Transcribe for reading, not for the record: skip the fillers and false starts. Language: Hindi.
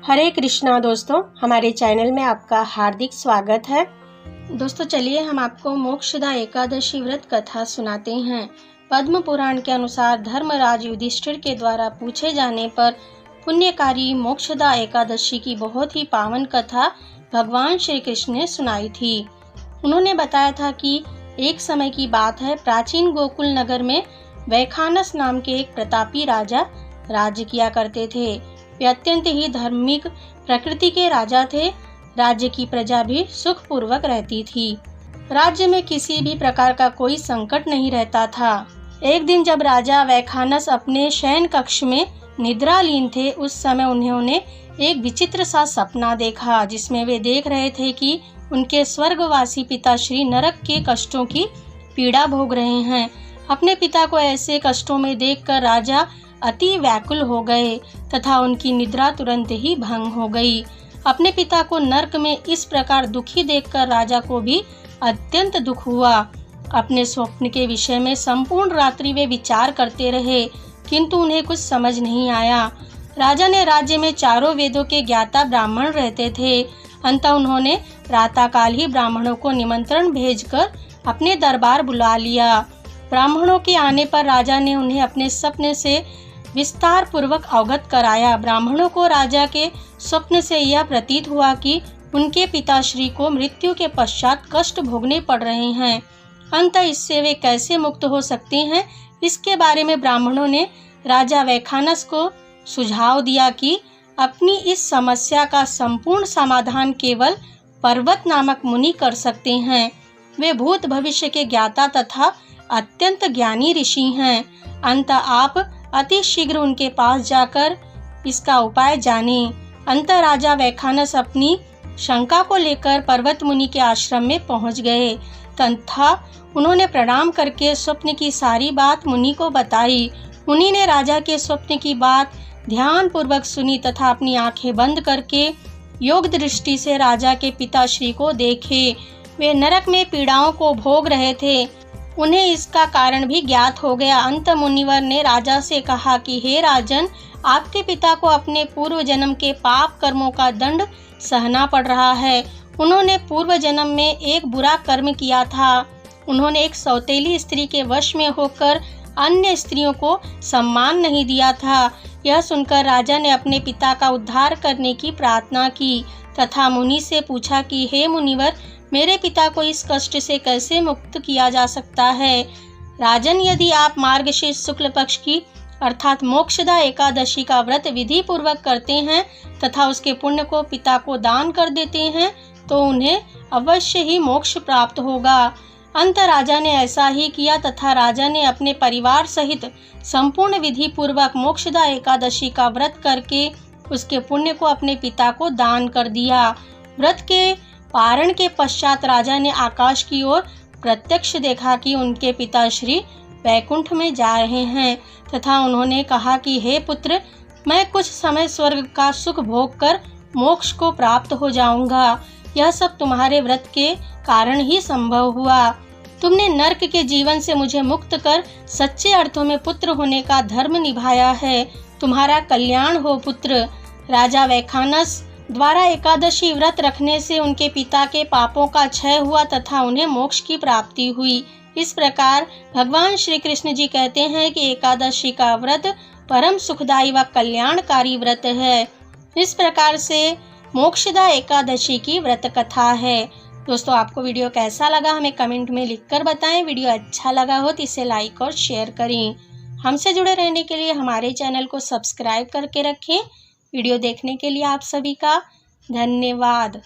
हरे कृष्णा दोस्तों, हमारे चैनल में आपका हार्दिक स्वागत है। दोस्तों चलिए हम आपको मोक्षदा एकादशी व्रत कथा सुनाते हैं। पद्म पुराण के अनुसार धर्मराज युधिष्ठिर के द्वारा पूछे जाने पर पुण्यकारी मोक्षदा एकादशी की बहुत ही पावन कथा भगवान श्री कृष्ण ने सुनाई थी। उन्होंने बताया था कि एक समय की बात है, प्राचीन गोकुल नगर में वैखानस नाम के एक प्रतापी राजा राज्य किया करते थे। वे अत्यंत ही धार्मिक प्रकृति के राजा थे। राज्य की प्रजा भी सुखपूर्वक रहती थी। राज्य में किसी भी प्रकार का कोई संकट नहीं रहता था। एक दिन जब राजा वैखानस अपने शयन कक्ष में निद्रालीन थे, उस समय उन्होंने एक विचित्र सा सपना देखा, जिसमें वे देख रहे थे कि उनके स्वर्गवासी पिताश्री नरक के कष्टों की पीड़ा भोग रहे हैं। अपने पिता को ऐसे कष्टों में देखकर राजा अति व्याकुल हो गए तथा उनकी निद्रा तुरंत ही भंग हो गई। अपने पिता को नरक में इस प्रकार दुखी देखकर राजा को भी अत्यंत दुख हुआ। अपने स्वप्न के विषय में संपूर्ण रात्रि वे विचार करते रहे, किंतु उन्हें कुछ समझ नहीं आया। राजा ने राज्य में चारों वेदों के ज्ञाता ब्राह्मण रहते थे। अंततः उन्होंने प्रातःकाल ही ब्राह्मणों को निमंत्रण भेजकर अपने दरबार बुला लिया। ब्राह्मणों के आने पर राजा ने उन्हें अपने सपने से विस्तार पूर्वक अवगत कराया। ब्राह्मणों को राजा के स्वप्न से यह प्रतीत हुआ कि उनके पिताश्री को मृत्यु के पश्चात कष्ट भोगने पड़ रहे हैं। अंततः इससे वे कैसे मुक्त हो सकते हैं, इसके बारे में ब्राह्मणों ने राजा वैखानस को सुझाव दिया कि अपनी इस समस्या का संपूर्ण समाधान केवल पर्वत नामक मुनि कर सकते हैं। वे भूत भविष्य के ज्ञाता तथा अत्यंत ज्ञानी ऋषि हैं। अंततः आप अति शीघ्र उनके पास जाकर इसका उपाय जाने। अंततः राजा वैखानस अपनी शंका को लेकर पर्वत मुनि के आश्रम में पहुंच गए तथा उन्होंने प्रणाम करके स्वप्न की सारी बात मुनि को बताई। मुनि ने राजा के स्वप्न की बात ध्यान पूर्वक सुनी तथा अपनी आंखें बंद करके योग दृष्टि से राजा के पिताश्री को देखे। वे नरक में पीड़ाओं को भोग रहे थे। उन्हें इसका कारण भी ज्ञात हो गया। अंत मुनिवर ने राजा से कहा कि हे राजन, आपके पिता को अपने पूर्व जन्म के पाप कर्मों का दंड सहना पड़ रहा है। उन्होंने पूर्व जन्म में एक बुरा कर्म किया था। उन्होंने एक सौतेली स्त्री के वश में होकर अन्य स्त्रियों को सम्मान नहीं दिया था। यह सुनकर राजा ने अपने पिता का उद्धार करने की प्रार्थना की तथा मुनि से पूछा कि हे मुनिवर, मेरे पिता को इस कष्ट से कैसे मुक्त किया जा सकता है। राजन, यदि आप मार्गशीर्ष शुक्ल पक्ष की अर्थात मोक्षदा एकादशी का व्रत विधि पूर्वक करते हैं तथा उसके पुण्य को पिता को दान कर देते हैं तो उन्हें अवश्य ही मोक्ष प्राप्त होगा। अंत राजा ने ऐसा ही किया तथा राजा ने अपने परिवार सहित संपूर्ण विधि पूर्वक मोक्षदा एकादशी का व्रत करके उसके पुण्य को अपने पिता को दान कर दिया। व्रत के पारण के पश्चात राजा ने आकाश की ओर प्रत्यक्ष देखा कि उनके पिताश्री वैकुंठ में जा रहे हैं तथा उन्होंने कहा कि हे पुत्र, मैं कुछ समय स्वर्ग का सुख भोग कर मोक्ष को प्राप्त हो जाऊंगा। यह सब तुम्हारे व्रत के कारण ही संभव हुआ। तुमने नरक के जीवन से मुझे मुक्त कर सच्चे अर्थों में पुत्र होने का धर्म निभाया है। तुम्हारा कल्याण हो पुत्र। राजा वैखानस द्वारा एकादशी व्रत रखने से उनके पिता के पापों का क्षय हुआ तथा उन्हें मोक्ष की प्राप्ति हुई। इस प्रकार भगवान श्री कृष्ण जी कहते हैं कि एकादशी का व्रत परम सुखदायी व कल्याणकारी व्रत है। इस प्रकार से मोक्षदा एकादशी की व्रत कथा है। दोस्तों, आपको वीडियो कैसा लगा हमें कमेंट में लिखकर बताएं। वीडियो अच्छा लगा हो तो इसे लाइक और शेयर करें। हमसे जुड़े रहने के लिए हमारे चैनल को सब्सक्राइब करके रखें। वीडियो देखने के लिए आप सभी का धन्यवाद।